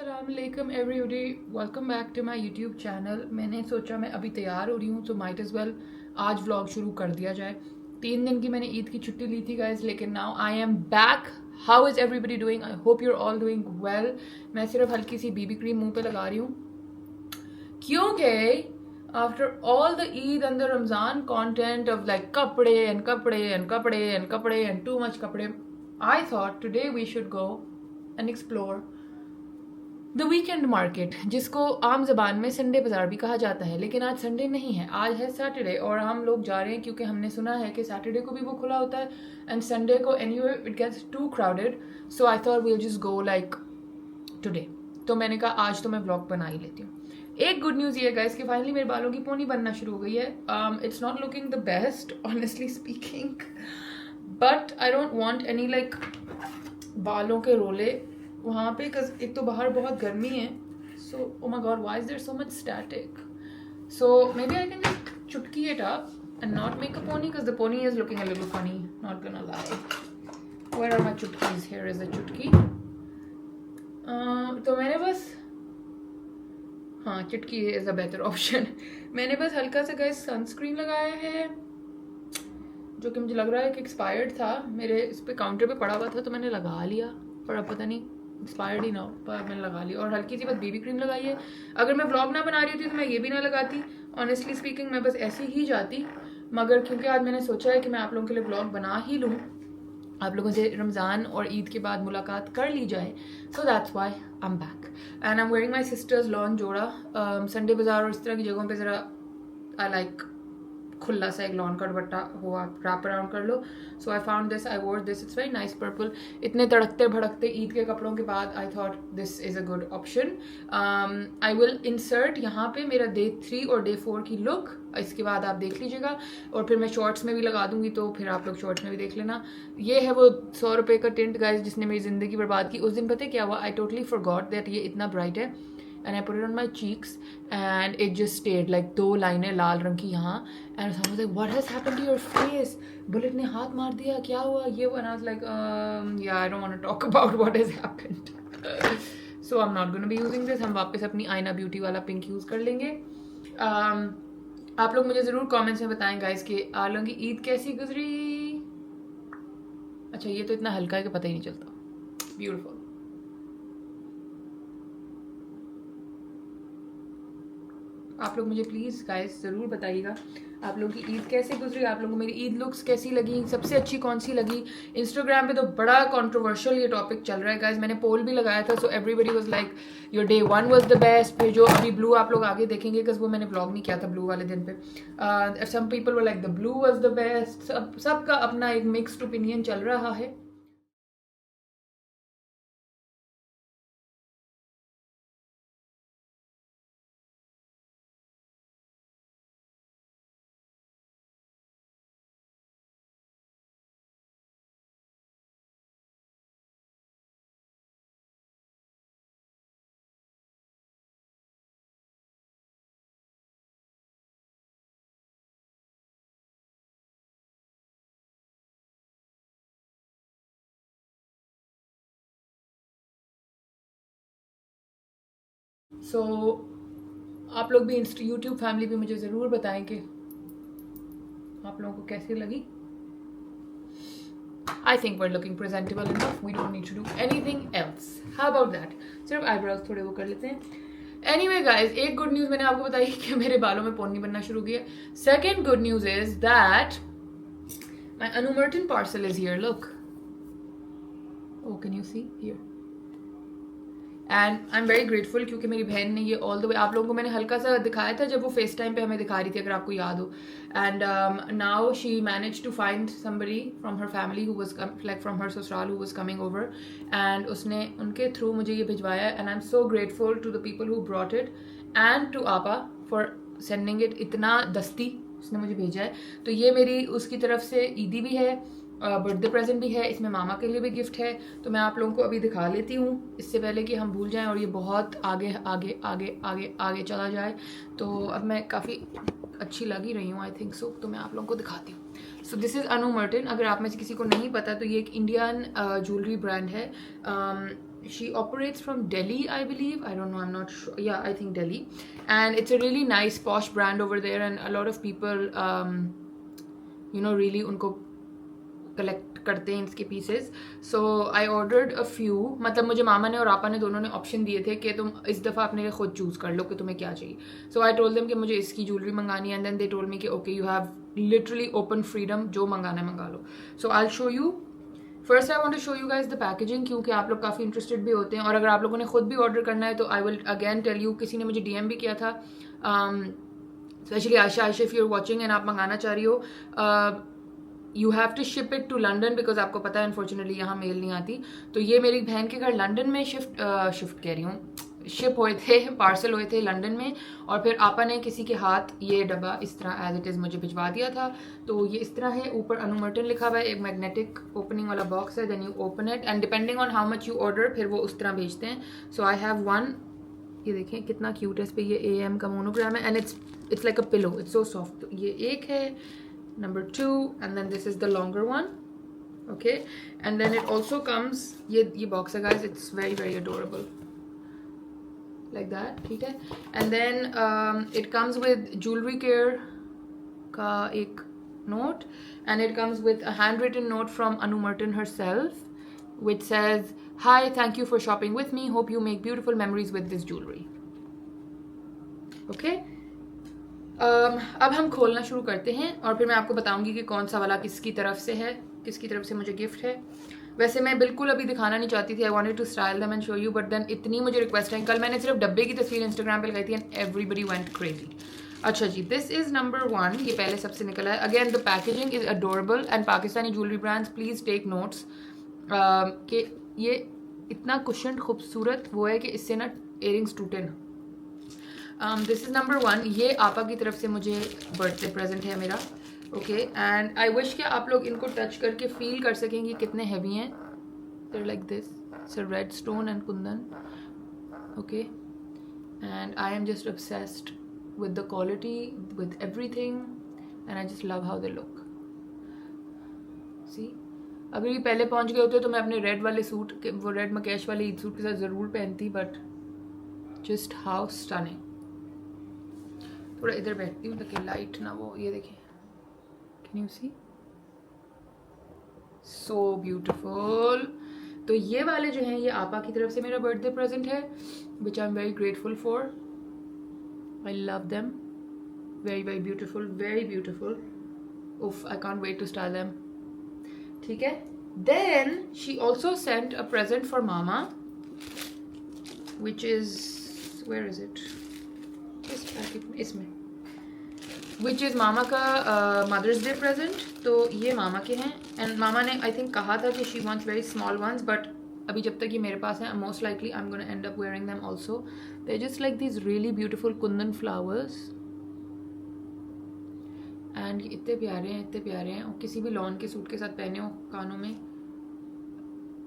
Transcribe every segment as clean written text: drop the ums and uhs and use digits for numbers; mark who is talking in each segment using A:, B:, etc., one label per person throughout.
A: अस्सलामुअलैकुम everybody, welcome back to my YouTube channel. मैंने सोचा मैं अभी तैयार हो रही हूँ तो माइट एज़ वेल आज व्लॉग शुरू कर दिया जाए। 3 दिन की मैंने ईद की छुट्टी ली थी गाइज, लेकिन now I am back. How is everybody doing? I hope you're all doing well. मैं सिर्फ हल्की सी बीबी क्रीम मुंह पे लगा रही हूँ क्योंकि after all the Eid and the Ramzan content of like kapde and kapde and kapde and kapde and too much kapde, I thought today we should go and explore the weekend market, जिसको आम जबान में Sunday बाजार भी कहा जाता है। लेकिन आज संडे नहीं है, आज है सैटरडे और हम लोग जा रहे हैं क्योंकि हमने सुना है कि सैटरडे को भी वो खुला होता है एंड संडे को anyway it gets too crowded, so I thought we'll just go like today. तो मैंने कहा आज तो मैं व्लॉग बना ही लेती हूँ। एक गुड न्यूज़ ये है गाइस कि फाइनली मेरे बालों की पोनी बनना शुरू हो गई है। It's not looking the best honestly speaking, but I don't want any like बालों के रोले वहाँ पे, एक तो बाहर बहुत गर्मी है। So oh my God, why is there so much static? So maybe I can just चुटकी it up and not make a pony because the pony is looking a little funny, not gonna lie. Where are my चुटकीज? Here is a चुटकी। तो मैंने बस चुटकी is a better option. मैंने बस हल्का सा गाइस सनस्क्रीन लगाया है जो कि मुझे लग रहा है कि एक्सपायर्ड था। मेरे इस पे काउंटर पे पड़ा हुआ था तो मैंने लगा लिया, पर अब पता नहीं एक्सपायर्ड ही ना हो, पर मैंने लगा लिया। और हल्की सी बस बेबी क्रीम लगाई है। अगर मैं व्लॉग ना बना रही होती तो मैं ये भी ना लगाती, ऑनेस्टली स्पीकिंग मैं बस ऐसे ही जाती। मगर क्योंकि आज मैंने सोचा है कि मैं आप लोगों के लिए व्लॉग बना ही लूँ, आप लोगों से रमज़ान और ईद के बाद मुलाकात कर ली जाए, so that's why I am back and I am wearing my sisters lawn जोड़ा। संडे बाज़ार और इस तरह की जगहों पे ज़रा आई लाइक खुला सा एक लॉन का दुपट्टा हो, आप रैप अराउंड कर लो। सो आई फाउंड दिस, आई वोर this, it's very nice purple. इतने तड़कते भड़कते ईद के कपड़ों के बाद I thought this is a good option. I will insert यहाँ पे मेरा डे 3 और डे 4 की लुक, इसके बाद आप देख लीजिएगा। और फिर मैं शॉर्ट्स में भी लगा दूंगी तो फिर आप लोग शॉर्ट्स में भी देख लेना। ये है वो 100 रुपये का टिंट गाइस जिसने मेरी ज़िंदगी बर्बाद की। उस दिन पता है क्या हुआ? आई टोटली फॉरगॉट दैट ये इतना ब्राइट है and I put it on my cheeks and it just stayed like 2 लाइनें लाल रंग की यहाँ। and someone was like what has happened to your face? Bullet ने हाथ मार दिया, क्या हुआ ये? and I was like yeah, I don't want to talk about what has happened so I'm not going to be using this। हम वापस अपनी आईना ब्यूटी वाला पिंक यूज़ कर लेंगे। आप लोग मुझे ज़रूर कमेंट्स में बताएं गाइस कि आप लोगों की ईद कैसी गुजरी। अच्छा ये तो इतना हल्का है कि पता ही नहीं चलता। ब्यूटीफुल। आप लोग मुझे प्लीज़ गाइस ज़रूर बताइएगा आप लोगों की ईद कैसे गुजरी, आप लोगों को मेरी ईद लुक्स कैसी लगी, सबसे अच्छी कौन सी लगी। इंस्टाग्राम पे तो बड़ा कंट्रोवर्शियल ये टॉपिक चल रहा है गाइस। मैंने पोल भी लगाया था, so everybody was like your day 1 was the best. फिर जो अभी ब्लू आप लोग आगे देखेंगे बिकॉज वो मैंने ब्लॉग नहीं किया था ब्लू वाले दिन पे। Some people were like the blue was the best. सबका अपना एक मिक्स्ड ओपिनियन चल रहा है। सो आप लोग भी यूट्यूब फैमिली भी मुझे ज़रूर बताएं कि आप लोगों को कैसी लगी। I think we're looking presentable enough. We don't need to do anything else. How about that? सिर्फ eyebrows थोड़े वो कर लेते हैं। Anyway guys, एक good news मैंने आपको बताई कि मेरे बालों में पोनी बनना शुरू हो गया। Second good news is that my Anu Merton parcel is here. Look. Oh, can you see here? And I am very grateful क्योंकि मेरी बहन ने ये ऑल द वे, आप लोगों को मैंने हल्का सा दिखाया था जब वो फेस टाइम पे हमें दिखा रही थी, अगर आपको याद हो। And now she manage to find somebody from her family who was like from her ससुराल who was coming over, and उसने उनके थ्रू मुझे ये भिजवाया। And I am so grateful to the people who brought it and to आपा for sending it. इतना दस्ती उसने मुझे भेजा है, तो ये मेरी उसकी तरफ से ईदी भी है, बर्थडे प्रेजेंट भी है, इसमें मामा के लिए भी गिफ्ट है। तो मैं आप लोगों को अभी दिखा लेती हूँ इससे पहले कि हम भूल जाएं और ये बहुत आगे आगे आगे आगे आगे चला जाए। तो अब मैं काफ़ी अच्छी लग ही रही हूँ आई थिंक सो, तो मैं आप लोगों को दिखाती हूँ। So this is Anu Martin. अगर आप में से किसी को नहीं पता तो ये एक इंडियन ज्वेलरी ब्रांड है। she operates from Delhi, I believe. I don't know, I'm not sure. Yeah, I think Delhi. And it's a really nice posh brand over there, and a lot of people really उनको collect करते हैं इसके pieces. So I ordered a few. मतलब मुझे मामा ने और आपा ने दोनों ने ऑप्शन दिए थे कि तुम इस दफ़ा अपने लिए खुद चूज़ कर लो कि तुम्हें क्या चाहिए. सो आई टोल्ड देम कि मुझे इसकी ज्वेलरी मंगानी है, and then they told me कि okay you have literally open freedom, जो मंगाना है मंगा लो. So I show you. First I want to show you guys the packaging, क्योंकि आप लोग काफ़ी इंटरेस्टेड भी होते हैं, और अगर आप लोगों ने खुद भी ऑर्डर करना है तो I will again tell you. किसी ने मुझे DM भी किया था, specially Ayesha if you are watching and आप मंगाना चाह रही हो, you have to ship it to London, because आपको पता है अनफॉर्चुनेटली यहाँ मेल नहीं आती. तो ये मेरी बहन के घर लंदन में शिफ्ट कह रही हूँ, शिप हुए थे, पार्सल हुए थे लंदन में, और फिर आपा ने किसी के हाथ ये डब्बा इस तरह एज इट इज़ मुझे भिजवा दिया था. तो ये इस तरह है, ऊपर अनु मर्टन लिखा हुआ है, एक मैग्नेटिक ओपनिंग वाला बॉक्स है, then you open it and depending on how much you order फिर वो उस तरह भेजते हैं. So I have one. ये देखें कितना क्यूट है, इस पर ये AM का मोनोग्राम है, and it's like a pillow, it's so soft. तो ये एक है, number 2, and then this is the longer one. Okay, and then it also comes, ये box है guys, it's very very adorable like that. ठीक है. And then it comes with jewelry care का एक note, and it comes with a handwritten note from Anu Martin herself which says, hi, thank you for shopping with me, hope you make beautiful memories with this jewelry. Okay, अब हम खोलना शुरू करते हैं, और फिर मैं आपको बताऊंगी कि कौन सा वाला किसकी तरफ से है, किसकी तरफ से मुझे गिफ्ट है. वैसे मैं बिल्कुल अभी दिखाना नहीं चाहती थी, I wanted to style them and show you, but then इतनी मुझे रिक्वेस्ट है. कल मैंने सिर्फ डब्बे की तस्वीर इंस्टाग्राम पे लगाई थी एंड एवरीबडी वेंट क्रेजी. अच्छा जी, दिस इज़ नंबर 1. ये पहले सबसे निकला है. Again the packaging is adorable, and Pakistani jewellery brands please take notes कि ये इतना कुशन खूबसूरत वो है कि इससे ना इयरिंग्स टूटे ना. This is number 1. ये आपा की तरफ से मुझे बर्थडे प्रेजेंट है मेरा. ओके, एंड आई विश कि आप लोग इनको टच करके फील कर सकेंगे कितने हैवी हैं. They're like this, it's a red stone and kundan. Okay, and I am just obsessed with the quality, with everything, and I just love how they look. See, अगर ये पहले पहुंच गए होते तो मैं अपने रेड वाले सूट के, वो रेड मकेश वाले ईद सूट के साथ ज़रूर पहनती, बट जस्ट हाउ स्टनिंग. थोड़ा इधर बैठती हूँ ताकि लाइट ना वो, ये देखें, can you see, so beautiful. तो ये वाले जो हैं ये आपा की तरफ से मेरा बर्थडे प्रेजेंट है, which I am very grateful for. I love them, very very beautiful, very beautiful. उफ, I can't wait to style them. ठीक है. Then she also sent a present for मामा, which is, where is it, इस packet में, इसमें, which is मामा का mother's day present. तो ये मामा के हैं, एंड मामा ने आई थिंक कहा था कि she wants very small once, but अभी जब तक ये मेरे पास हैं most likely I am gonna and up wearing them also. They just like these really beautiful Kundan flowers, and ये इतने प्यारे हैं, इतने प्यारे हैं, और किसी भी लॉन के सूट के साथ पहने हो कानों में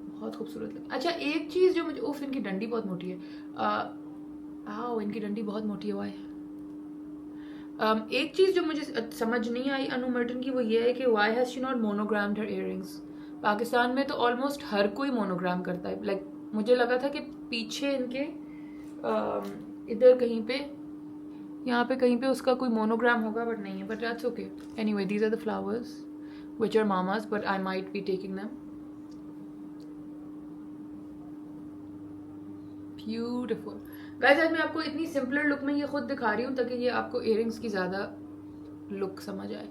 A: बहुत खूबसूरत लगे. अच्छा, एक चीज़ जो मुझे, उफ, इनकी डंडी बहुत मोटी है. इनकी डंडी बहुत मोटी है. वाई एक चीज़ जो मुझे समझ नहीं आई अनु मर्टन की, वो ये है कि why has she not monogrammed her earrings. Pakistan में तो ऑलमोस्ट हर कोई मोनोग्राम करता है. लाइक मुझे लगा था कि पीछे इनके इधर कहीं पे, यहाँ पे कहीं पे उसका कोई मोनोग्राम होगा, बट नहीं है. But that's okay. Anyway, these are the flowers which are mama's, but I might be taking them. Beautiful guys. आज मैं आपको इतनी सिंपलर लुक में ये खुद दिखा रही हूँ ताकि ये आपको इयरिंग्स की ज़्यादा लुक समझ आए,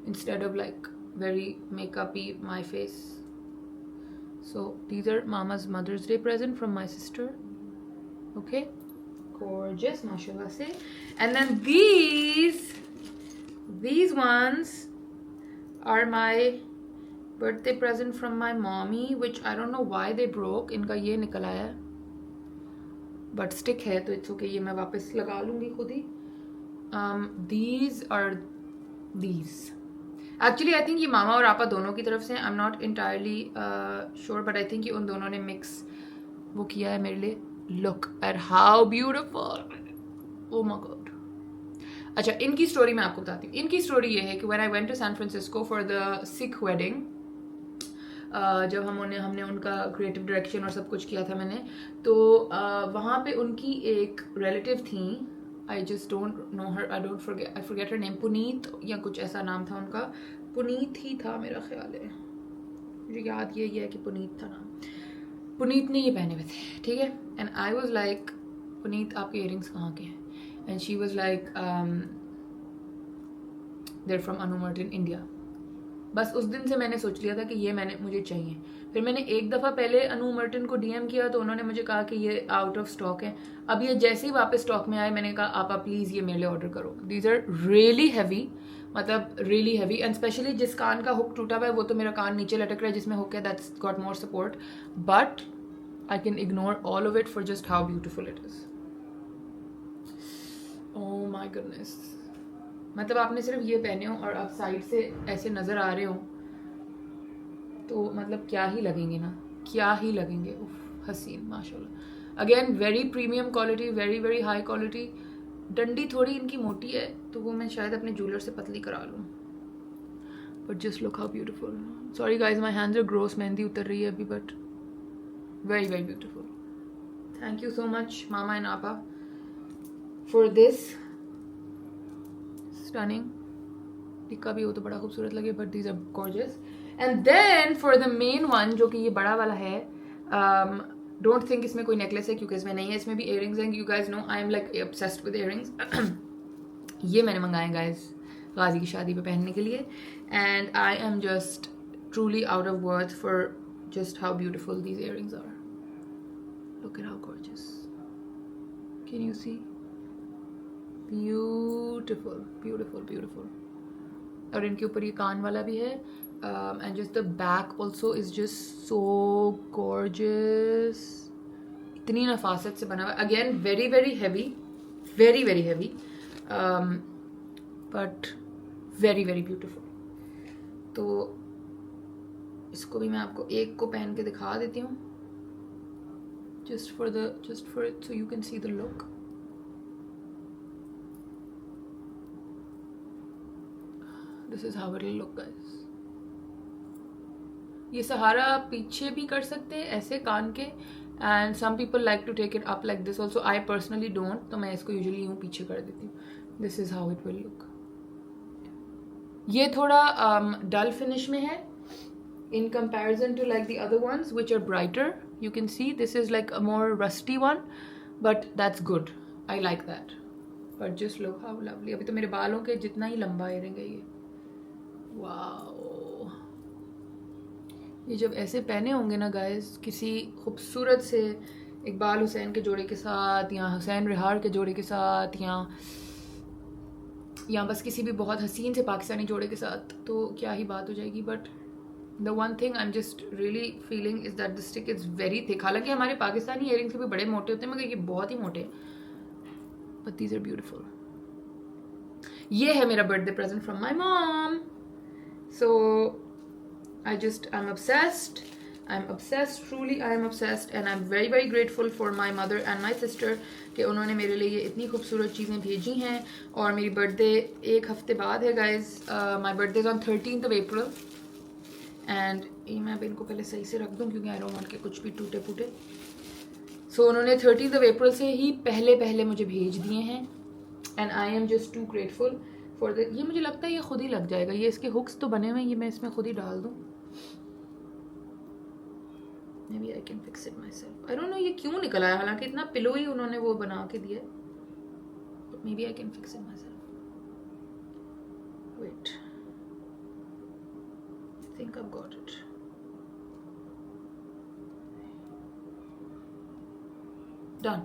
A: instead of like very makeupy my face. So these are mama's mother's day present from my sister. Okay, gorgeous, mashallah se. And then these ones are my birthday present from my mommy, which I don't know why they broke. इनका ये निकल आया है, but stick है तो it's okay. ये मैं वापस लगा लूँगी खुद ही. these are these. Actually I think ये मामा और आपा दोनों की तरफ से. आई am not entirely sure, but I think ये उन दोनों ने मिक्स वो किया है मेरे लिए. Look at how beautiful. Oh my god. अच्छा, इनकी स्टोरी मैं आपको बताती हूँ. इनकी स्टोरी ये है कि when I went to San Francisco for the Sikh wedding, जब हमने उनका क्रिएटिव डायरेक्शन और सब कुछ किया था मैंने, तो वहाँ पे उनकी एक रिलेटिव थी, I just don't know her, I forget her name, Puneet या कुछ ऐसा नाम था उनका, पुनीत ही था मेरा ख्याल है, मुझे याद ये है कि पुनीत था नाम। पुनीत ने ये पहने हुए थे, ठीक है, and I was like Puneet आपके इयरिंग्स कहाँ के हैं? And she was like they're from Anu Martin India. बस उस दिन से मैंने सोच लिया था कि ये मुझे चाहिए। फिर मैंने एक दफ़ा पहले अनु मार्टिन को डीएम किया तो उन्होंने मुझे कहा कि ये आउट ऑफ स्टॉक है। अब ये जैसे ही वापस स्टॉक में आए मैंने कहा आप प्लीज़ ये मेरे लिए ऑर्डर करो। दीज आर रियली हैवी, मतलब रियली हैवी, एंड स्पेशली जिस कान का हुक टूटा हुआ है वो तो मेरा कान नीचे लटक रहा है, जिसमें हुक है that's got more support, but I can ignore all of it for just how beautiful it is. Oh my goodness, मतलब आपने सिर्फ ये पहने हो और आप साइड से ऐसे नज़र आ रहे हो तो मतलब क्या ही लगेंगे ना, क्या ही लगेंगे। उफ, हसीन माशाल्लाह। Again very premium quality, very very high quality. डंडी थोड़ी इनकी मोटी है तो वो मैं शायद अपने ज्वेलर से पतली करा लूँ, but just look how beautiful. Sorry guys, my hands are gross, mehndi उतर रही है अभी, but very very beautiful. Thank you so much mama and apa for this stunning. Tikka भी हो तो बड़ा खूबसूरत लगे, but these are gorgeous. And then for the main one, जो कि ये बड़ा वाला है, डोंट थिंक इसमें कोई नेकलेस है क्योंकि इसमें नहीं है, इसमें भी इयरिंग्स हैं। You guys know I am like obsessed with earrings. ये मैंने मंगाए गाइज गाजी की शादी पे पहनने के लिए, and I am just truly out of words for just how beautiful these earrings are. Look at how gorgeous, can you see? Beautiful beautiful beautiful. और इनके ऊपर ये कान वाला भी है, and just the back also is just so gorgeous. इतनी नफासत से बना हुआ, again very very heavy, very very heavy, but very very beautiful. तो इसको भी मैं आपको एक को पहन के दिखा देती हूँ, just for it so you can see the look. This is how it will look guys. ये सहारा पीछे भी कर सकते हैं ऐसे कान के, and some people like to take it up like this also. I personally don't, तो मैं इसको usually यूँ पीछे कर देती हूँ. This is how it will look. ये थोड़ा dull finish में है in comparison to like the other ones which are brighter. You can see this is like a more rusty one, but that's good. I like that. But just look how lovely. अभी तो मेरे बालों के जितना ही लंबा earring है ये. Wow, ये जब ऐसे पहने होंगे ना गाइस किसी खूबसूरत से इकबाल हुसैन के जोड़े के साथ, या हुसैन रिहार के जोड़े के साथ, या बस किसी भी बहुत हसीन से पाकिस्तानी जोड़े के साथ, तो क्या ही बात हो जाएगी. But the one thing I'm just really feeling is that the stick is very thick. हालांकि हमारे पाकिस्तानी इयरिंग्स भी बड़े मोटे होते हैं मगर ये बहुत ही मोटे हैं. But these are beautiful. ये है मेरा birthday present from my mom. So I'm obsessed. I'm obsessed, truly I am obsessed, and I'm very very grateful for my mother and my sister कि उन्होंने मेरे लिए ये इतनी खूबसूरत चीज़ें भेजी हैं. और मेरी बर्थडे एक हफ्ते बाद है guys. My birthday is on 13th of April. And ये मैं अब इनको पहले सही से रख दूँ क्योंकि आई डोंट वांट के कुछ भी टूटे फूटे. सो उन्होंने 30th of April से ही पहले मुझे भेज दिए हैं, and I am just too grateful for the. ये मुझे लगता है ये खुद ही लग जाएगा, ये इसके हुक्स तो बने हुए हैं, ये मैं इसमें खुद ही डाल दूँ. Maybe I can fix it myself. I don't know ये क्यों निकल आया, हालांकि इतना पिलो ही उन्होंने वो बना के दिया, but maybe I can fix it myself. Wait, I think I've got it. Done.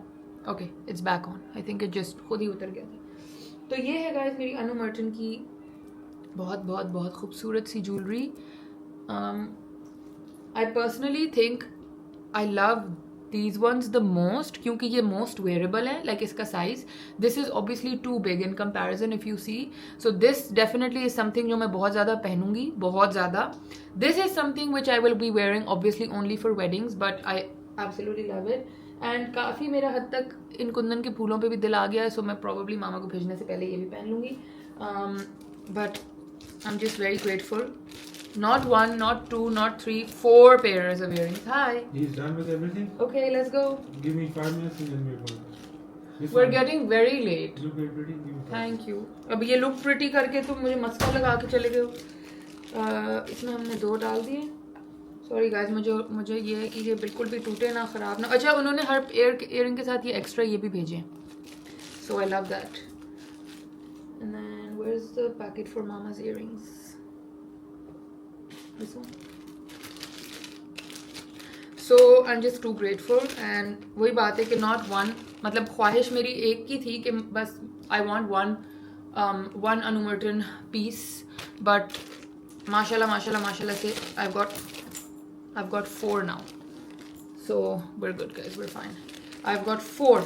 A: Okay, it's back on. I think it just खुद ही उतर गया था. तो ये है गाइस मेरी अनु मार्टिन की बहुत बहुत बहुत खूबसूरत सी jewellery. I personally think I love these ones the most क्योंकि ये most wearable है. Like इसका size, this is obviously too big in comparison if you see. So this definitely is something जो मैं बहुत ज़्यादा पहनूंगी, बहुत ज़्यादा. This is something which I will be wearing obviously only for weddings, but I absolutely love it. And काफ़ी मेरा हद तक इन कुंदन के फूलों पे भी दिल आ गया है, so मैं probably मामा को भेजने से पहले ये भी पहन लूँगी. But I'm just very grateful Not 1, not 2, not 3, 4 pairs of earrings. Hi.
B: He's done with everything?
A: Okay, let's go.
B: Give me 5 minutes and then we're going.
A: We're getting very late.
B: Look very pretty. Give me 5
A: Thank you. अब ये look pretty करके तुम मुझे मस्का लगा के चले गए हो. इसमें हमने 2 डाल दिए. Sorry guys, मुझे ये है कि ये बिल्कुल भी टूटे ना, ख़राब ना. अच्छा, उन्होंने हर earring के साथ ये extra ये भी भेजे. So I love that. And then where's the packet for Mama's earrings? This one. So I'm just too grateful. And वही बात है कि not one, मतलब ख्वाहिश मेरी एक की थी कि बस I want one Anu Martin piece, but माशाल्लाह से I've got 4 now. So we're good guys, we're fine. I've got 4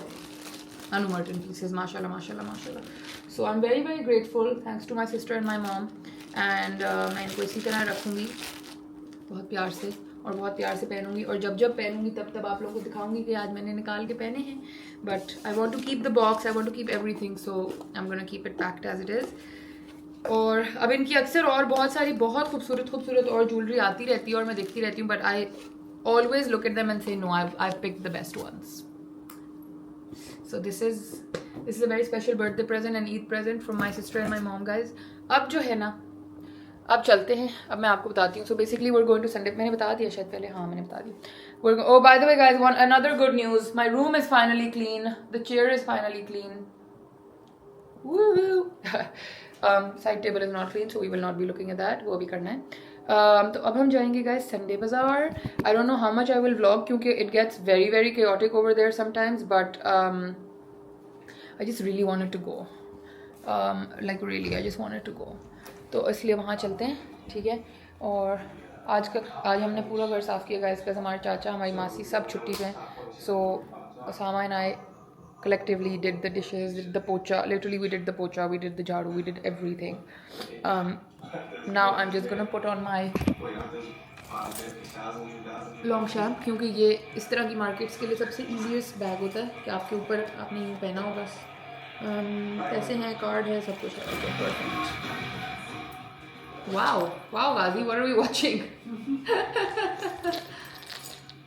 A: Anu Martin pieces, माशाल्लाह. So I'm very very grateful, thanks to my sister and my mom. And मैं इनको इसी तरह रखूँगी बहुत प्यार से, और बहुत प्यार से पहनूंगी, और जब पहनूंगी तब आप लोगों को दिखाऊंगी कि आज मैंने निकाल के पहने हैं. But I want to keep the box, I want to keep everything, so I am gonna keep it packed as it is. और अब इनकी अक्सर और बहुत सारी बहुत खूबसूरत और ज्वेलरी आती रहती है और मैं देखती रहती हूँ, but I always look at them and say no, I pick the best ones. So this is a very special birthday present and Eid present from my sister and my mom guys. अब जो है ना, अब चलते हैं, अब मैं आपको बताती हूँ. So basically we're going to Sunday. मैंने बता दिया शायद पहले, हाँ मैंने बता दिया. Oh by the way guys, another good news. My room is finally clean. The chair is finally clean. Woohoo! Side table is not clean, so we will not be looking at that. वो भी करना है. तो अब हम जाएंगे guys Sunday bazaar. I don't know how much I will vlog क्योंकि it gets very very chaotic over there sometimes, but I just really wanted to go. Like really, I just wanted to go. तो इसलिए वहाँ चलते हैं, ठीक है. और आज हमने पूरा घर साफ़ किया गाइस, प्लस हमारे चाचा, हमारी मासी सब छुट्टी पे हैं. सो Osama and I collectively did the dishes, did the pocha. Literally we did the pocha, we did the jharu, we did everything. Now I'm just gonna put on my Longchamp, क्योंकि ये इस तरह की markets के लिए सबसे easiest bag होता है कि आपके ऊपर आपने यूँ पहना हो बस. पैसे हैं, कार्ड है, सब कुछ है. Perfect. Wow, Ghazi, what are we watching?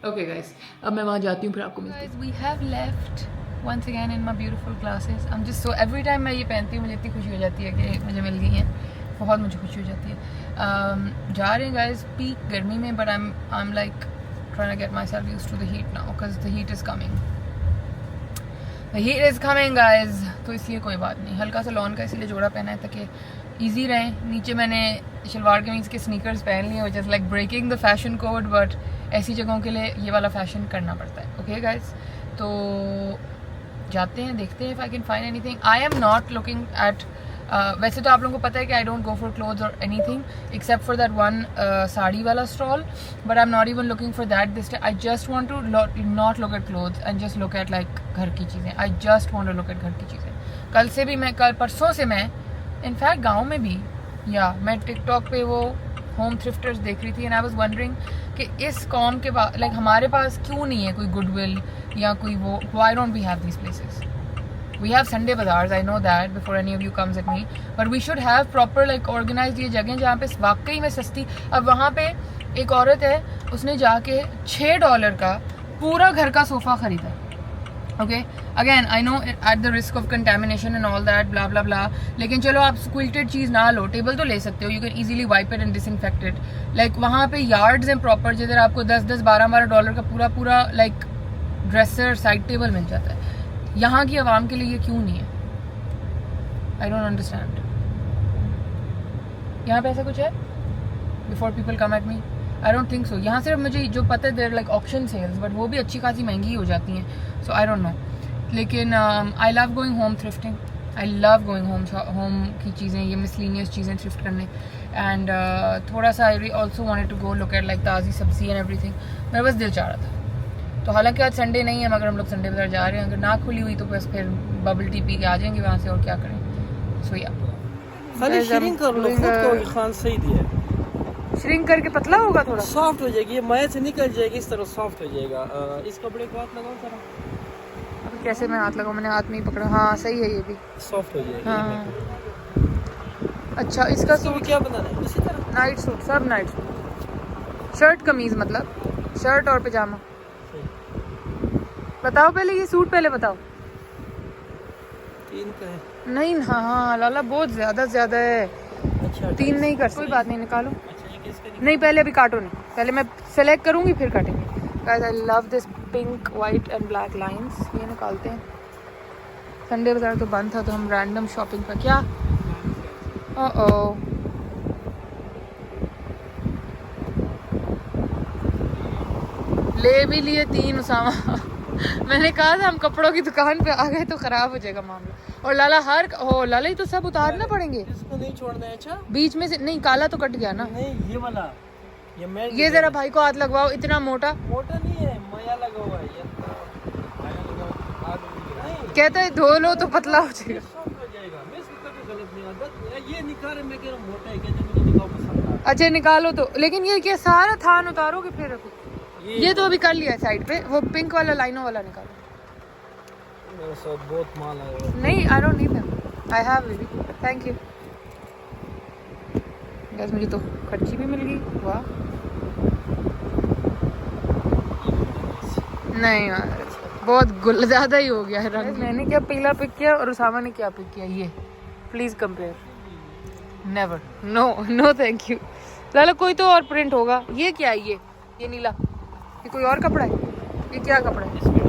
A: Okay guys, अब मैं वहाँ जाती हूँ, फिर आपको मिलती हूँ. Guys, we have left once again in my beautiful glasses. I'm just so, every time मैं ये पहनती हूँ मुझे इतनी खुशी हो जाती है कि मुझे मिल गई हैं. बहुत मुझे खुशी हो जाती है. जा रहे हैं guys पीक गर्मी में, but I'm like trying to get myself used to the heat now because the heat is coming. The heat is coming guys. तो इसलिए कोई बात नहीं, हल्का सा लॉन का इसलिए जोड़ा पहना है ताकि ईजी रहें. नीचे मैंने शलवार कमीज के स्नीकर्स पहन लिए, which is like breaking the fashion code, but ऐसी जगहों के लिए ये वाला फैशन करना पड़ता है. ओके गाइज, तो जाते हैं, देखते हैं if I can find anything. I am not looking at वैसे तो आप लोगों को पता है कि I don't go for clothes और anything except for that one sari वाला stall, but I am not even looking for that this time. I just want to not look at clothes and just look at like घर की चीज़ें. I just want to look at घर की चीज़ें. कल से भी मैं, कल परसों से मैं इनफैक्ट गाँव में भी, या मैं टिकटॉक पे वो होम थ्रिफ्टर्स देख रही थी एंड आई वाज वंडरिंग कि इस कॉम के पास, लाइक हमारे पास क्यों नहीं है कोई गुडविल या कोई वो, why don't we have these places. We have Sunday bazaars, I know that, before any of you comes at me, but we should have proper like organized ये जगह जहाँ पे वाकई में सस्ती. अब वहाँ पे एक औरत है, उसने जाके $6 का पूरा घर का सोफ़ा ख़रीदा. Okay, again I know at the risk of contamination and all that blah blah blah, लेकिन चलो आप स्क्विल्टेड चीज़ ना लो, टेबल तो ले सकते हो. You can easily wipe it and disinfect it. Like वहाँ पे यार्ड्स हैं प्रॉपर, जिधर आपको $10-12 का पूरा लाइक ड्रेसर साइड टेबल मिल जाता है. यहाँ की आवाम के लिए ये क्यों नहीं है? I don't understand. यहाँ पे ऐसा कुछ है before people come at me? I don't think so. यहाँ सिर्फ मुझे जो पता है there like auction sales, but वो भी अच्छी खासी महंगी हो जाती हैं. सो आई डोंट नो, लेकिन I love going home thrifting. I love going home की चीज़ें, ये मिसलिनियस चीज़ें थ्रिफ्ट करने. एंड थोड़ा सा I also wanted to go look at like ताज़ी सब्जी एंड एवरीथिंग. मेरा बस दिल चाह रहा था. तो हालांकि आज संडे नहीं है, मगर हम लोग संडे बाजार जा रहे हैं. अगर ना खुली हुई तो बस फिर बबल टी पी के आ जाएंगे वहाँ से, और क्या करें. सो या
C: खाली श्रिंक कर लो खुद को, खान सही दिया.
A: श्रिंक करके पतला होगा, थोड़ा
C: सॉफ्ट हो जाएगी, माया से निकल जाएगी, इस तरह सॉफ्ट हो जाएगा. इस कपड़े को हाथ लगाओ जरा.
A: अब कैसे मैं हाथ लगाऊं? मैंने हाथ में ही पकड़ा. हाँ सही है, ये भी
C: सॉफ्ट हो जाएगी.
A: हाँ अच्छा, इसका
C: सूट क्या बनाना है? इसी तरह
A: नाइट सूट, सब नाइट सूट, शर्ट कमीज, मतलब शर्ट और पजामा। बताओ पहले ये सूट पहले बताओ।
C: 3 का है।
A: नहीं हाँ लाला बहुत ज्यादा है।
C: अच्छा
A: 3 नहीं कर, कोई बात नहीं, निकालो।
C: अच्छा ये किसका
A: नहीं पहले अभी काटो नहीं, पहले मैं सेलेक्ट करूंगी फिर काटेंगे। Guys I love this pink white and black lines. ये निकालते हैं। संडे बाजार तो बंद था तो हम रैंडम शॉपिंग पर। क्या ओ ले भी लिए 3 उसामा। मैंने कहा था हम कपड़ों की दुकान पे आ गए तो खराब हो जाएगा मामला। और लाला लाला ही तो सब उतारना पड़ेंगे,
C: इसको नहीं छोड़ना है। अच्छा
A: बीच में से नहीं, काला तो कट गया ना।
C: नहीं ये वाला
A: ये जरा भाई को हाथ लगवाओ, इतना मोटा
C: मोटा नहीं है, माया लगा हुआ है ये। माया लगा हुआ है।
A: कहता है धो लो तो पतला हो जाएगा।
C: सॉफ्ट हो जाएगा। मैं इसको कभी गलत नहीं आदत ये निकाल मैं कह रहा हूं मोटा है, कहते मुझे निकाल पसंद आ।
A: अच्छा निकालो तो, लेकिन ये क्या सारा थान उतारोगे फिर रखो। ये तो अभी कर लिया है साइड पे, वो पिंक वाला लाइनों वाला निकालो।
C: मेरे साथ बहुत माल है।
A: नहीं आई don't need them, I have baby, thank you. Guys मुझे तो खर्ची भी मिल गई, वाह। नहीं यार बहुत गुल ज़्यादा ही हो गया है रंग। मैंने क्या पीला पिक किया और उसामा ने क्या पिक किया, ये please compare. Never, no no thank you. लाला कोई तो और प्रिंट होगा। ये क्या है ये नीला, ये कोई और कपड़ा है? ये क्या कपड़ा है?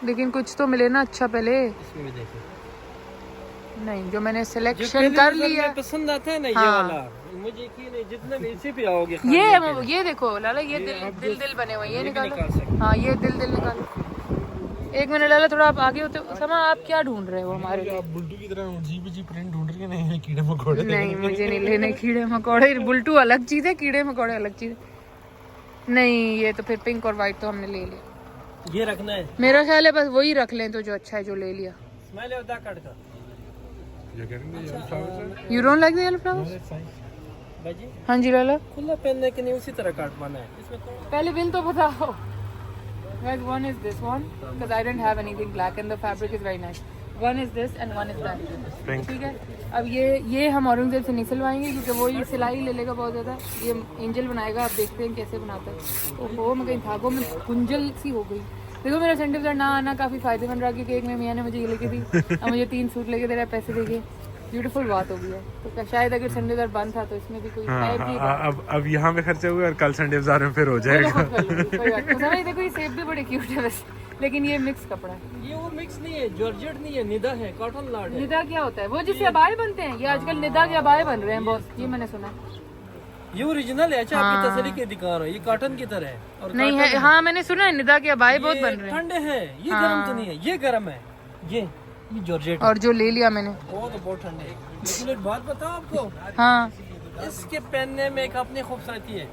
A: लेकिन कुछ तो मिले ना अच्छा पहले।
C: इसमें भी देखो।
A: नहीं जो मैंने सिलेक्शन कर लिया
C: पसंद आता है ना
A: हाँ।
C: ये वाला मुझे यकीन है जितने भी इसी पे आओगे
A: ये देखो लाला, ये दिल बने हुए, ये निकालो। हाँ ये दिल निकालो। एक मिनट लाला थोड़ा आप आगे होते। समा आप क्या ढूंढ रहे हो हमारे लिए?
B: आप बुल्टू की तरह जी प्रिंट ढूंढ रही है? नहीं कीड़े मकोड़े।
A: नहीं मुझे नहीं लेने कीड़े मकोड़े। बुल्टू अलग चीज है, कीड़े मकोड़े अलग चीज है। नहीं ये तो फिर पिंक और वाइट तो हमने ले लिया।
C: ये रखना है
A: मेरा ख्याल है बस वही रख लें तो जो अच्छा है, जो ले लिया।
C: स्माइल है उदा कट का
A: you don't like the yellow flowers?
C: बाजी
A: हाँ जी लाला।
C: खुला पहनने के लिए उसी तरह काटवाना है इसमें तो।
A: पहले बिल तो बताओ। Guys, one is this one because I didn't have anything black and the fabric is very nice. One is this and one is that. ठीक है। अब ये हम औरंगजेब से नहीं सिलवाएंगे क्योंकि वो ये सिलाई ले लेगा बहुत ज़्यादा। ये एंजल बनाएगा, आप देखते हैं कैसे बनाता है। ओहो मैं कहीं धागों में कुंजल सी हो गई। देखो मेरा संडे बाजार ना आना काफ़ी फायदेमंद रहा क्योंकि एक में मियाँ ने मुझे ये लेके दी, अब मुझे 3 सूट लेके दे रहा है, पैसे देके। ब्यूटीफुल बात हो गई है। तो शायद अगर संडे बाजार बंद था तो इसमें भी कोई
B: अब यहाँ पे खर्चा हुआ और कल संडे बाजार में फिर हो जाएगा।
A: देखो ये सेब भी बड़े क्यूट है वैसे, लेकिन ये मिक्स कपड़ा है।
C: ये वो मिक्स नहीं है, जॉर्जेट नहीं है, निदा है, कॉटन लाट है।
A: निदा क्या होता है? वो जिससे अबाए बनते हैं। ये आजकल निदा के अबाए बन रहे हैं बहुत, ये मैंने सुना।
C: ये ओरिजिनल है। अच्छा आपकी तसल्ली के दिखा रहा हूँ, ये कॉटन की तरह है और
A: नहीं है। हाँ मैंने सुना है निदा के अबाए बहुत बन रहे हैं।
C: ठंडे हैं, ये गर्म तो नहीं है, ये गर्म है। ये जॉर्जेट
A: और जो ले लिया मैंने
C: वो तो बहुत ठंडे है। लेकिन एक बात बताओ आपको,
A: हाँ
C: इसके पहनने में एक अपनी खूबसूरती है।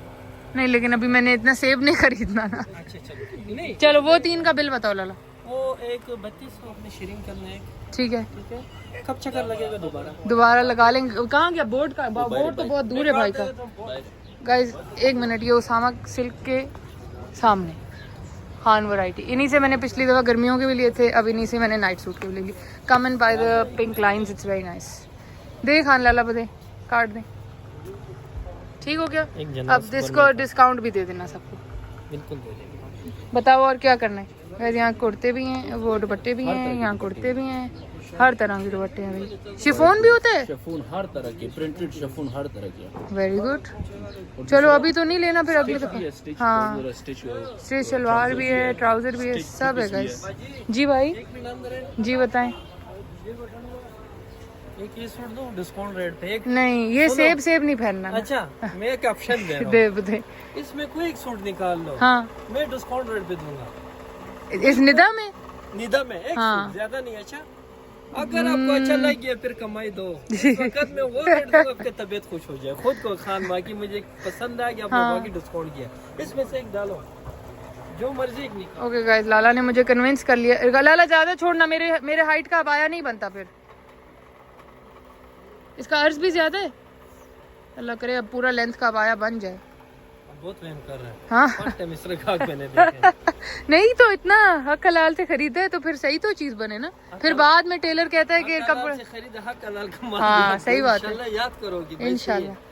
A: नहीं लेकिन अभी मैंने इतना सेब नहीं खरीदना ना।
C: अच्छा चलो नहीं
A: चलो वो 3 का बिल बताओ लाला।
C: वो एक 3200 अपने शेयरिंग करना है।
A: ठीक है
C: कब चक्कर लगेगा
A: दोबारा लगा लेंगे। कहाँ गया बोर्ड का? बोर्ड तो बहुत दूर है भाई का। गाइज 1 मिनट, ये उसामा सिल्क के सामने खान वैरायटी, इन्हीं से मैंने पिछली दफ़ा गर्मियों के भी लिए थे, अब इन्हीं से मैंने नाइट सूट के भी ले लिए। Come and buy the pink lines, it's very nice. दे खान लाला बदे काट दें, ठीक हो गया। अब इसको डिस्काउंट भी दे देना सबको।
C: बिल्कुल दे देंगे।
A: बताओ और क्या करना है? वैसे यहाँ कुर्ते भी हैं, वो दुपट्टे भी हैं, यहाँ कुर्ते भी हैं, हर तरह के दुपट्टे हैं भाई। शिफॉन भी होता है?
D: शिफॉन हर तरह के, प्रिंटेड शिफॉन हर तरह के।
A: Very good. चलो अभी तो नहीं लेना, फिर अगले दफा। हाँ स्ट्रेच शलवार भी है, ट्राउजर भी है, सब है गाइस। जी भाई जी बताएं।
C: एक ये सूट दो डिस्काउंट रेट पे। एक
A: नहीं ये सेब नहीं पहनना।
C: अच्छा मैं एक ऑप्शन दे रहा
A: दे
C: हूँ,
A: दे।
C: इसमें कोई एक सूट निकाल लो।
A: हाँ
C: मैं डिस्काउंट रेट पे दूंगा
A: इस निदा में।
C: निदा में एक
A: हाँ।
C: सूट, ज्यादा नहीं। अच्छा अगर आपको अच्छा लग गया फिर कमाई दो। इस वक्त में वो रेट दूंगा, आपकी तबीयत खुश हो जाए। खुद को खान माँ की मुझे पसंद आ गया, आपने
A: हाँ।
C: बाकी डिस्काउंट किया, इसमें से एक डालो, जो मर्जी एक निकालो।
A: ओके गाइस लाला ने मुझे कन्विंस कर लिया। लाला ज्यादा छोड़ना, मेरे हाइट का अबाया नहीं बनता फिर। इसका अर्ज भी ज्यादा है। अल्लाह करे अब पूरा लेंथ का अबाया बन जाए।
C: बहुत वहम कर रहा है।
A: हाँ
C: फर्स्ट टाइम इस तरह का मैंने देखा है।
A: नहीं तो इतना हक हलाल से खरीदे तो फिर सही तो चीज बने ना। फिर बाद में टेलर कहता है कि
C: हक हलाल
A: कपड़े
C: से खरीदा, हक हलाल का माल
A: हाँ,
C: दिया,
A: सही
C: तो
A: बात है।
C: इंशाल्लाह याद करोगी भाई,
A: इंशाल्लाह।
C: सही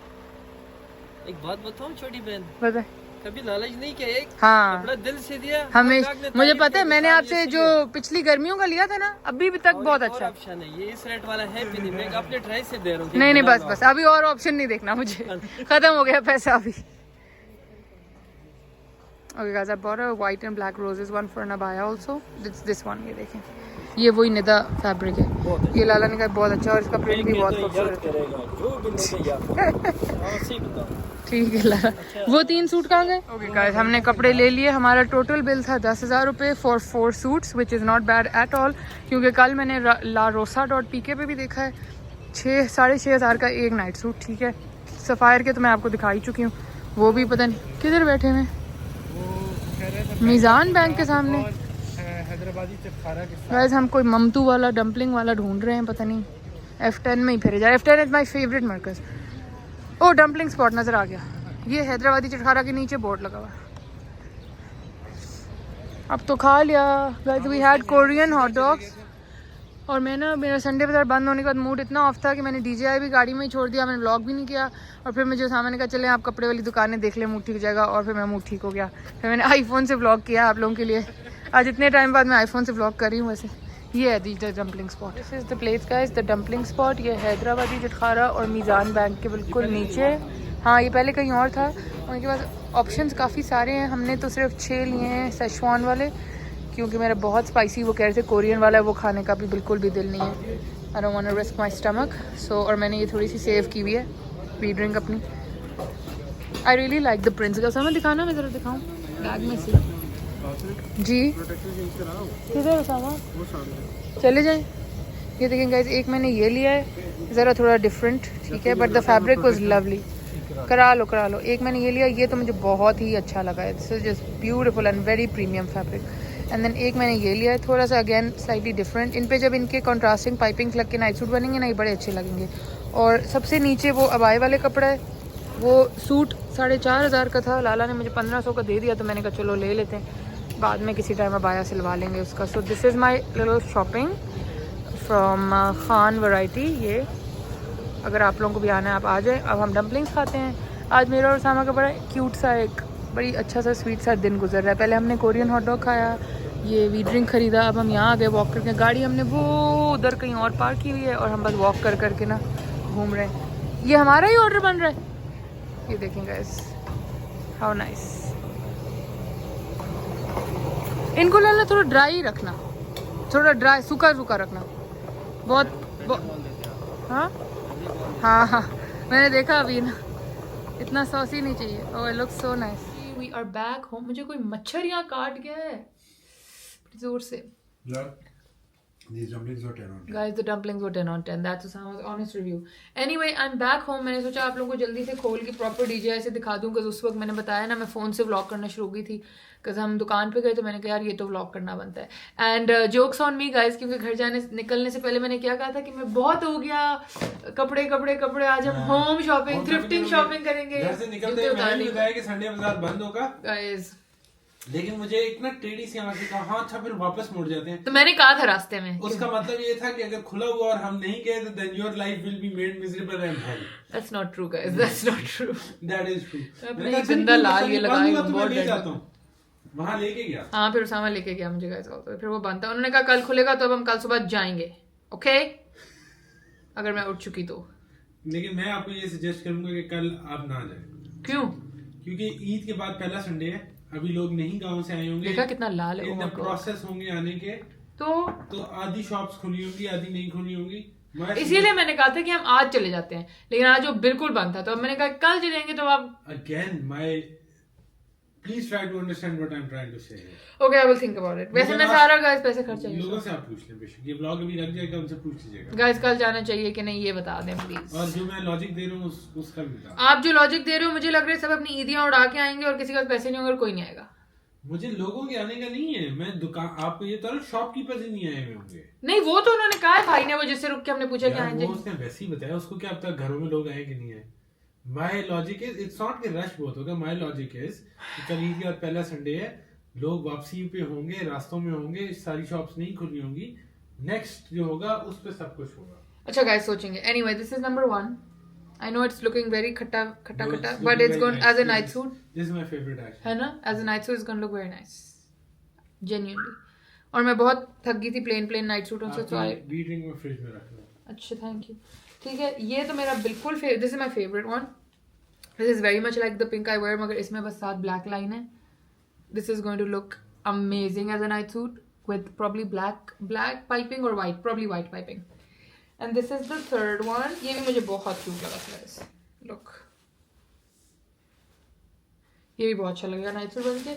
C: है। एक बात बताऊं छोटी बहन,
A: बता
C: कभी लालच नहीं किया, एक
A: हाँ
C: कपड़ा दिल से दिया।
A: हमें
C: हर गाहक ने
A: मुझे
C: तारीफ
A: पता है
C: की,
A: मैंने
C: हाँ,
A: आपसे
C: ये
A: जो
C: सही है।
A: पिछली गर्मियों का लिया था ना अभी भी तक
C: और
A: बहुत
C: एक और
A: अच्छा।
C: ऑप्शन है, ये इस रेट वाला है भी नहीं, मैं अपने ट्राई से दे रहा हूँ।
A: नहीं नहीं बस बस अभी और ऑप्शन नहीं देखना मुझे, खत्म हो गया पैसा अभी। Okay guys, I bought a white and black roses one for an abaya also. This one ये देखें, ये वही निदा फैब्रिक है। ये लाला ने कहा बहुत अच्छा और इसका प्रिंट भी बहुत खूबसूरत है। ठीक है लाला। वो 3 सूट कहाँ गए? ओके गाइस, हमने कपड़े ले लिए, हमारा टोटल बिल था 10,000 रुपये for 4 suits which is not bad at all. क्योंकि कल मैंने larosa.pk पे भी देखा है 6,500 का एक नाइट सूट। ठीक है, सफ़ायर के तो मैं आपको दिखा ही चुकी हूँ, वो भी पता नहीं किधर बैठे हुए, मीज़ान बैंक के सामने।
B: हैदराबादी चटखारा के साथ।
A: गाइस हम कोई ममतू वाला डम्पलिंग वाला ढूंढ रहे हैं, पता नहीं F10 में ही फिर जाए। F10 इज़ माई फेवरेट मर्कज। ओ डम्पलिंग स्पॉट नज़र आ गया, ये हैदराबादी चटखारा के नीचे बोर्ड लगा हुआ। अब तो खा लिया guys, we had Korean hot dogs. और मैं ना, मेरा संडे बाजार बंद होने के बाद मूड इतना ऑफ था कि मैंने DJI भी गाड़ी में ही छोड़ दिया, मैंने व्लॉग भी नहीं किया। और फिर मुझे सामने कहा चले आप कपड़े वाली दुकानें देख ले, मूड ठीक हो जाएगा। और फिर मैं मूड ठीक हो गया, फिर मैंने आईफोन से व्लॉग किया आप लोगों के लिए। आज इतने टाइम बाद मैं आईफोन से व्लॉग कर रही हूँ। वैसे ये है the dumpling spot, this is the place guys, the dumpling spot. ये हैदराबादी चटखारा और मीज़ान बैंक के बिल्कुल नीचे। हाँ ये पहले कहीं और था, उनके पास ऑप्शंस काफ़ी सारे हैं। हमने तो सिर्फ 6 लिए हैं सेशवान वाले, क्योंकि मेरा बहुत स्पाइसी वो कह रहे थे कोरियन वाला है, वो खाने का भी बिल्कुल भी दिल नहीं है। I don't want to risk my stomach so. और मैंने ये थोड़ी सी सेव की हुई है फ्री ड्रिंक अपनी। I really like the Prince का। समय दिखाना, मैं ज़रा दिखाऊँ बैग में से जी। किधर उसामा, चले जाएं। ये देखें गाइस, एक मैंने ये लिया है ज़रा थोड़ा डिफरेंट, ठीक है, but the fabric was lovely. करा लो। एक मैंने ये लिया, ये तो मुझे बहुत ही अच्छा लगा है, this is just beautiful and very premium fabric. And then एक मैंने ये लिया है थोड़ा सा अगेन स्लाइटली डिफरेंट। इन पे जब इनके कॉन्ट्रास्टिंग पाइपिंग लग के नाइट सूट बनेंगे ना, ये बड़े अच्छे लगेंगे। और सबसे नीचे वो अबाई वाले कपड़ा है, वो सूट 4,500 का था, लाला ने मुझे 1,500 का दे दिया, तो मैंने कहा चलो ले लेते हैं, बाद में किसी टाइम अबाया सिलवा लेंगे उसका। So this is my little shopping from Khan variety. ये अगर आप लोगों को भी आना है आप आ जाए। अब हम डम्पलिंग्स खाते हैं। आज मेरा और सामा का बड़ा क्यूट सा एक बड़ी अच्छा सा स्वीट सा दिन गुजर रहा है। पहले हमने कोरियन हॉट डॉग खाया, ये वी ड्रिंक खरीदा, अब हम यहाँ आ गए वॉक करके। गाड़ी हमने वो उधर कहीं और पार्क की हुई है और हम बस वॉक कर करके ना घूम रहे हैं। ये हमारा ही ऑर्डर बन रहा है, ये देखें गाइस, हाउ नाइस। इनको लाला थोड़ा ड्राई रखना, थोड़ा ड्राई सूखा रखना, बहुत हाँ मैंने देखा अभी ना, इतना सॉसी नहीं चाहिए। Oh it looks so nice. We are back home. मुझे कोई मच्छर यहाँ काट गया है जोर से।
B: These dumplings were 10 on 10.
A: Guys, the dumplings were 10 on 10. That's Osama's honest review. Anyway, I'm back home. मैंने सोचा आप लोगों को जल्दी से खोल के प्रॉपर DJI से दिखा दूँ, क्योंकि उस वक्त मैंने बताया ना मैं फ़ोन से व्लॉग करना शुरू की थी, क्योंकि हम दुकान पे गए तो मैंने कहा यार ये तो व्लॉग करना बनता है। And jokes on me guys, क्योंकि घर निकलने से पहले मैंने क्या कहा था कि मैं बहुत हो गया कपड़े, आज हम होम शॉपिंग, थ्रिफ्टिंग शॉपिंग करेंगे।
B: घर से निकलते ही मैंने बताया कि संडे बाजार बंद होगा
A: गाइस,
B: लेकिन मुझे एक ना टेढ़ी सी आंखें कहा हाँ अच्छा फिर वापस मुड़ जाते हैं।
A: तो मैंने कहा था रास्ते में,
B: उसका मतलब ये था कि अगर खुला हुआ और हम नहीं गए तो then your life will be made miserable and hell.
A: That's not true guys, that's not true.
B: That is true.
A: मैंने ये गंदा लाल ये लगाई
B: तो मैं ले जाता हूँ, वहाँ लेके गया।
A: हाँ फिर उसामा लेके गया मुझे गाइस, फिर वो बंद था। उन्होंने कहा कल खुलेगा तो अब हम कल सुबह जाएंगे, ओके, अगर मैं उठ चुकी तो।
B: लेकिन मैं आपको ये सजेस्ट करूंगा कि कल आप ना जाए।
A: क्यों?
B: क्योंकि ईद के बाद पहला संडे है, अभी लोग नहीं गांव से आए होंगे,
A: देखा कितना लाल है,
B: इन प्रोसेस होंगे आने के, तो आधी शॉप्स खुली होंगी आधी नहीं खुली होंगी।
A: इसीलिए मैंने कहा था कि हम आज चले जाते हैं, लेकिन आज वो बिल्कुल बंद था, तो अब मैंने कहा कल चलेंगे। तो आप
B: again please try to understand what I am trying to say.
A: Okay I will think about it. वैसे मैं सारा गाइस पैसे खर्च चाहिए
B: लोगों से आप पूछ लें, बेशक ये ब्लॉग अभी लग जाएगा, उनसे पूछ लीजिएगा
A: गाइस कल जाना चाहिए कि नहीं ये बता दें प्लीज।
B: और जो मैं लॉजिक दे रहा हूँ उसका भी बता।
A: आप जो लॉजिक दे रहे हो, मुझे लग रहा है सब अपनी ईदियां उड़ा के आएंगे और किसी का पैसे नहीं होंगे और कोई नहीं आएगा।
B: मुझे लोगों के आने का नहीं है, मैं दुकान आपको ये तो शॉपकीपर ही नहीं आए हुए होंगे।
A: नहीं वो तो उन्होंने कहा है, भाई ने वो जिससे रुक के हमने पूछा कि
B: वो उसने वैसे ही बताया, उसको क्या अब तक घरों में लोग आए कि नहीं आए। माई लॉजिक इज इट्स नॉट कि रश बहुत होगा. माई लॉजिक इज कल ईद के बाद पहला संडे है, लोग वापसी पे होंगे, रास्तों में होंगे, सारी शॉप्स नहीं खुली होंगी. नेक्स्ट जो होगा उस पे सब कुछ होगा.
A: अच्छा गाइस सोचेंगे. Anyway this is number 1. I know it's looking very khata,
B: No, it's
A: but
B: looking
A: it's
B: very
A: going
B: nice.
A: as a night suit.
B: This is my favorite actually.
A: है ना? As a night suit, it's going to look very nice. Genuinely. और मैं बहुत थक गई थी plane night सूटों से, तो आई
B: बी ड्रिंक में फ्रिज में रख लो.
A: अच्छा थैंक यू. ठीक है, ये तो मेरा बिल्कुल this is my favourite one. This is very much like the pink I wear, मगर इसमें बस 7 ब्लैक लाइन है. This is going to look amazing as a night suit with probably black piping और white, probably white piping. And this is the third one. ये भी मुझे बहुत cute लगा था. लुक, ये भी बहुत अच्छा लगेगा नाइट सूट बन के.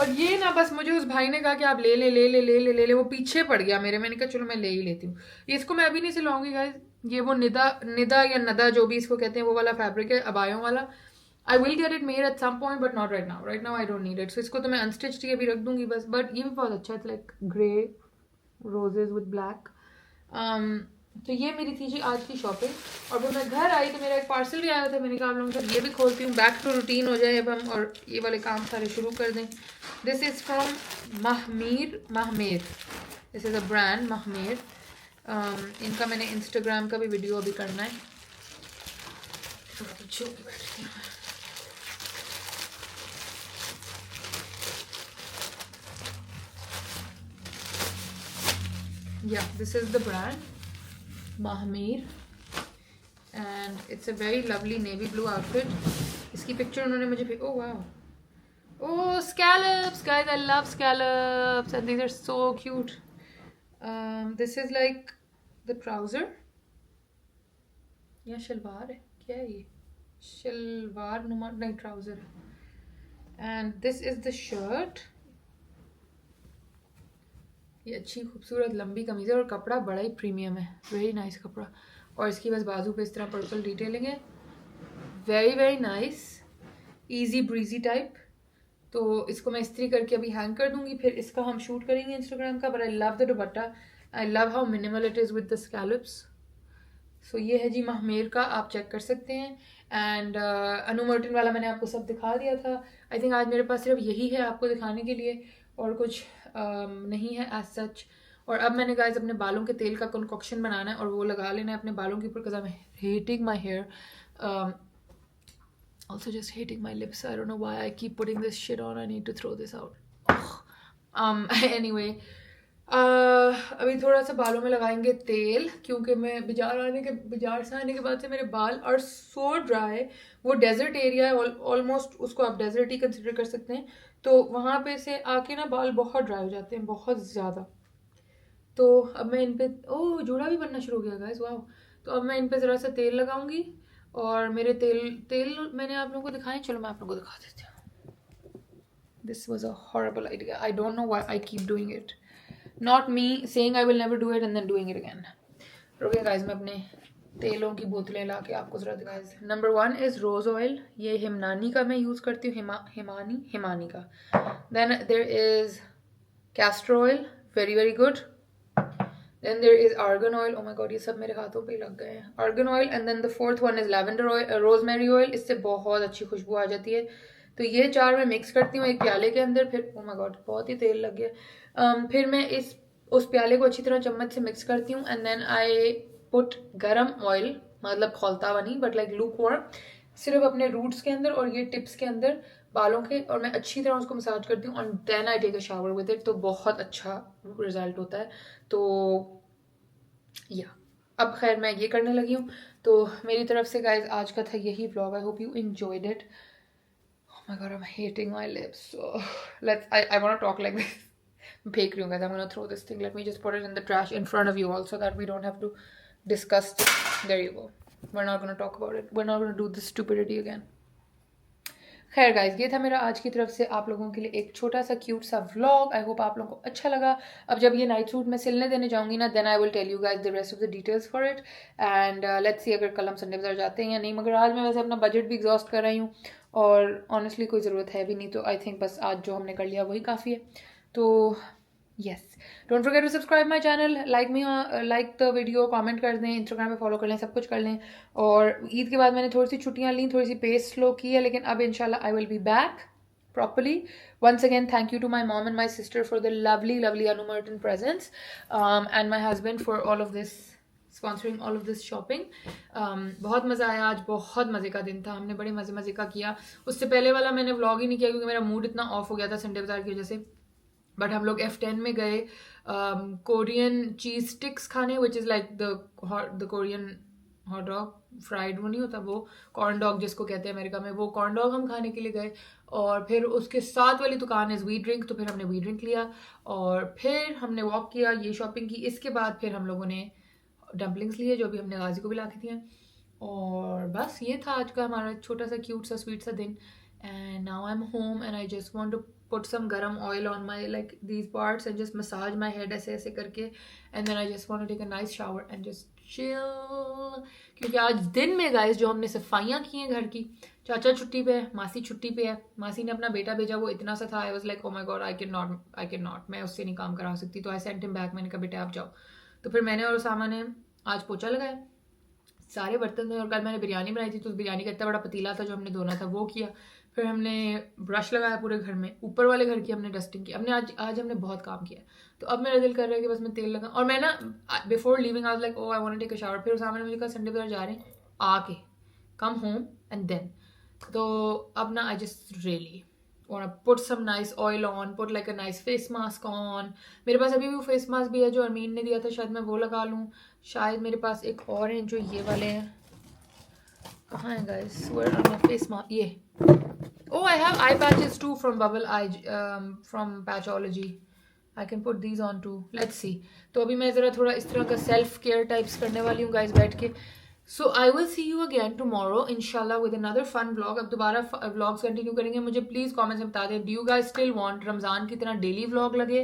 A: और ये ना बस मुझे उस भाई ने कहा कि आप ले ले, वो पीछे पड़ गया मेरे. मैंने कहा चलो मैं ले ही लेती हूँ. इसको मैं अभी नहीं सिलाऊंगी गाइस. ये वो निदा या नदा जो भी इसको कहते हैं वो वाला फैब्रिक है, अबायों वाला. I will get it made at some point but not right now I don't need it. So इसको तो मैं अनस्टिच्ड ही अभी रख दूंगी बस. बट ये भी बहुत अच्छा है, like grey roses with black. तो ये मेरी थी जी आज की शॉपिंग. और फिर मैं घर आई तो मेरा एक पार्सल भी आया था. मैंने कहा आप लोगों के साथ ये भी खोलती हूँ. बैक टू रूटीन हो जाए अब हम, और ये वाले काम सारे शुरू कर दें. This is from Mahmeer. This is a brand Mahmeer. इनका मैंने इंस्टाग्राम का भी वीडियो अभी करना है. थोड़ा पीछे होके बैठती हूँ. Yeah, this is the brand Mahmir and it's a very lovely navy blue outfit. इसकी पिक्चर उन्होंने मुझे oh wow, oh scallops guys, I love scallops and these are so cute. This is like the trouser या शलवार है, क्या है ये? शलवार नुमा नहीं, trouser है. And this is the shirt. ये अच्छी खूबसूरत लंबी कमीज़ है और कपड़ा बड़ा ही प्रीमियम है. वेरी नाइस कपड़ा. और इसकी बस बाजू पे इस तरह पर्पल डिटेलिंग है. Very nice, easy breezy type. तो इसको मैं इस्त्री करके अभी हैंग कर दूंगी. फिर इसका हम शूट करेंगे इंस्टाग्राम का. But I love the dupatta. I love how minimal it is with the scallops. So ये है जी महमेर का, आप चेक कर सकते हैं. एंड अनु मर्टिन वाला मैंने आपको सब दिखा दिया था. आई थिंक आज मेरे पास सिर्फ यही है आपको दिखाने के लिए, और कुछ नहीं है एज सच. और अब मैंने गाइस अपने बालों के तेल का कंकॉक्शन बनाना है और वो लगा लेना है अपने बालों के ऊपर. Because I am hating my hair, also just hating my lips. I don't know why I keep putting this shit on. I need to throw this out. Anyway अभी थोड़ा सा बालों में लगाएंगे तेल, क्योंकि मैं बाजार से आने के बाद से मेरे बाल आर सो ड्राई. वो डेजर्ट एरिया है ऑलमोस्ट, उसको आप डेजर्ट ही कंसिडर कर सकते हैं. तो वहाँ पे से आके ना बाल बहुत ड्राई हो जाते हैं, बहुत ज़्यादा. तो अब मैं इन पे जूड़ा भी बनना शुरू हो गया गाइस, वाह. तो अब मैं इन पे ज़रा सा तेल लगाऊंगी. और मेरे तेल मैंने आप लोगों को दिखाए, चलो मैं आप लोगों को दिखा देती हूँ. This was a horrible idea. I don't know why I keep doing it. Not me saying I will never do it and then doing it again. रुकिए गाइस, मैं अपने तेलों की बोतलें ला के आपको ज़रा दिखाई. Number 1 is rose oil. ये हिमानी का मैं यूज़ करती हूँ, हिमानी का. Then there is castor oil, very good. Then there is argan oil. Oh my God, ये सब मेरे हाथों पे लग गए हैं. Argan oil. And then the fourth one is lavender oil, rosemary oil. इससे बहुत अच्छी खुशबू आ जाती है. तो ये 4 मैं मिक्स करती हूँ एक प्याले के अंदर. फिर ओ माय गॉड, बहुत ही तेल लग गया. फिर मैं उस प्याले को अच्छी तरह चम्मच से मिक्स करती हूँ. एंड देन आई पुट गरम ऑयल, मतलब खौलता हुआ नहीं बट लाइक लूक वार्म, सिर्फ अपने रूट्स के अंदर और ये टिप्स के अंदर बालों के. और मैं अच्छी तरह उसको मसाज करती हूँ. And then I take a shower with it. तो बहुत अच्छा रिजल्ट होता है. तो या अब खैर मैं ये करने लगी हूँ. तो मेरी तरफ से गाइज आज का था यही vlog. I hope you enjoyed it. Oh my God, I am hating my lips. So let's I want to talk like this. मैं फेंक रही हूँ guys. I am gonna throw this thing. Let me just put it in the trash in front of you all so that we don't have to discuss this. There you go. We're not going to talk about it. We're not going to do this stupidity again. खैर guys, ये था मेरा आज की तरफ से आप लोगों के लिए एक छोटा सा क्यूट सा व्लॉग. आई होप आप लोगों को अच्छा लगा. अब जब ये नाइट सूट मैं सिलने देने जाऊंगी ना, then I will tell you guys the rest of the details for it. And let's see अगर कल हम संडे बाजार जाते हैं या नहीं. मगर आज मैं वैसे अपना बजट भी एग्जॉस्ट कर रही हूँ और ऑनेस्टली कोई ज़रूरत है भी नहीं. तो आई थिंक बस आज जो हमने कर लिया वही काफ़ी है. तो Yes. Don't forget to subscribe my channel, like the video, comment कर दें, Instagram पे follow कर लें, सब कुछ कर लें. और ईद के बाद मैंने थोड़ी सी छुट्टियाँ ली, थोड़ी सी पेस स्लो की है, लेकिन अब इंशाल्लाह I will be back properly. Once again, thank you to my mom and my sister for the lovely Anu Merton presents, and my husband for all of this, sponsoring all of this shopping. बहुत मज़ा आया आज, बहुत मज़े का दिन था, हमने बड़े मज़े का किया. उससे पहले वाला मैंने व्लॉग ही नहीं किया क्योंकि मेरा मूड इतना ऑफ हो गया था संडे बाजार की वजह से. बट हम लोग F10 में गए कोरियन चीज़ स्टिक्स खाने, which is like the Korean hot dog fried, वो नहीं होता, वो कॉर्न डॉग जिसको कहते हैं अमेरिका में, वो कॉर्न डॉग हम खाने के लिए गए. और फिर उसके साथ वाली दुकान है वी ड्रिंक, तो फिर हमने वी ड्रिंक लिया और फिर हमने वॉक किया, ये शॉपिंग की. इसके बाद फिर हम लोगों ने डम्पलिंग्स लिए जो अभी हमने गाजी को भी ला के दिए. और बस ये था आज का हमारा छोटा सा क्यूट सा स्वीट सा दिन. And now I am home and I just want to put some garam oil on my like these parts and just massage my head ऐसे करके, and then I just want to take a nice shower and just chill. क्योंकि आज दिन में guys जो हमने सफाइयाँ की हैं घर की, चाचा छुट्टी पे है, मासी छुट्टी पे है, मासी ने अपना बेटा भेजा, वो इतना सा था, I was like oh my god I cannot, मैं उससे नहीं काम करा सकती, तो I sent him back. मैंने कहा बेटा आप जाओ. तो फिर मैंने और उसामा ने आज पोछा लगाया, सारे बर्तन थे, और कल मैंने बिरयानी बनाई थी तो उस बिरयानी का इतना बड़ा पतीला था जो हमने धोना था वो किया. फिर हमने ब्रश लगाया पूरे घर में, ऊपर वाले घर की हमने डस्टिंग की. हमने आज हमने बहुत काम किया. तो अब मेरा दिल कर रहा है कि बस मैं तेल लगा. और मैं ना before leaving I was like oh I want to take a shower. फिर सामने मुझे कहा संडे बाजार जा रहे हैं, आके कम होम एंड देन. तो अब ना I just really want to put some nice oil on, put like a nice face mask on. मेरे पास अभी भी वो फेस मास्क भी है जो अरमीन ने दिया था, शायद मैं वो लगा लूँ. शायद मेरे पास एक और है जो ये वाले हैं. कहाँ है guys, where are my face mask? ये oh I have eye patches too from Bubble Eye from Patchology. I can put these on too. Let's see. तो अभी मैं ज़रा थोड़ा इस तरह का सेल्फ केयर टाइप्स करने वाली हूँ गाइस बैठ के. So I will see you again tomorrow inshallah with another fun vlog. अब दोबारा vlogs कंटिन्यू करेंगे. मुझे प्लीज़ कमेंट्स में बता दें, do you guys still want Ramzan की तरह डेली व्लॉग लगे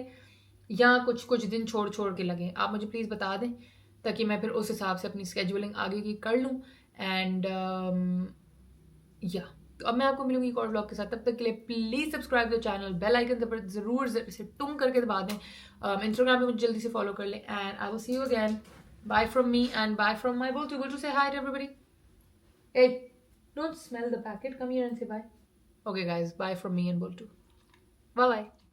A: या कुछ दिन छोड़ के लगे? आप मुझे प्लीज़ बता दें ताकि मैं फिर उस हिसाब से अपनी स्केड्यूलिंग आगे की कर लूँ. एंड या तो अब मैं आपको मिलूंगी एक और व्लॉग के साथ. तब तक के लिए please subscribe the channel, bell icon पर जरूर से टुंग करके दबा दें. इंस्टाग्राम पे मुझे जल्दी से फॉलो कर लें. And I will see you again. Bye from me and bye from my Boltu. Say hi to everybody. Hey, don't smell the packet. Come here and say bye. Okay guys, bye from me and Boltu. Bye bye.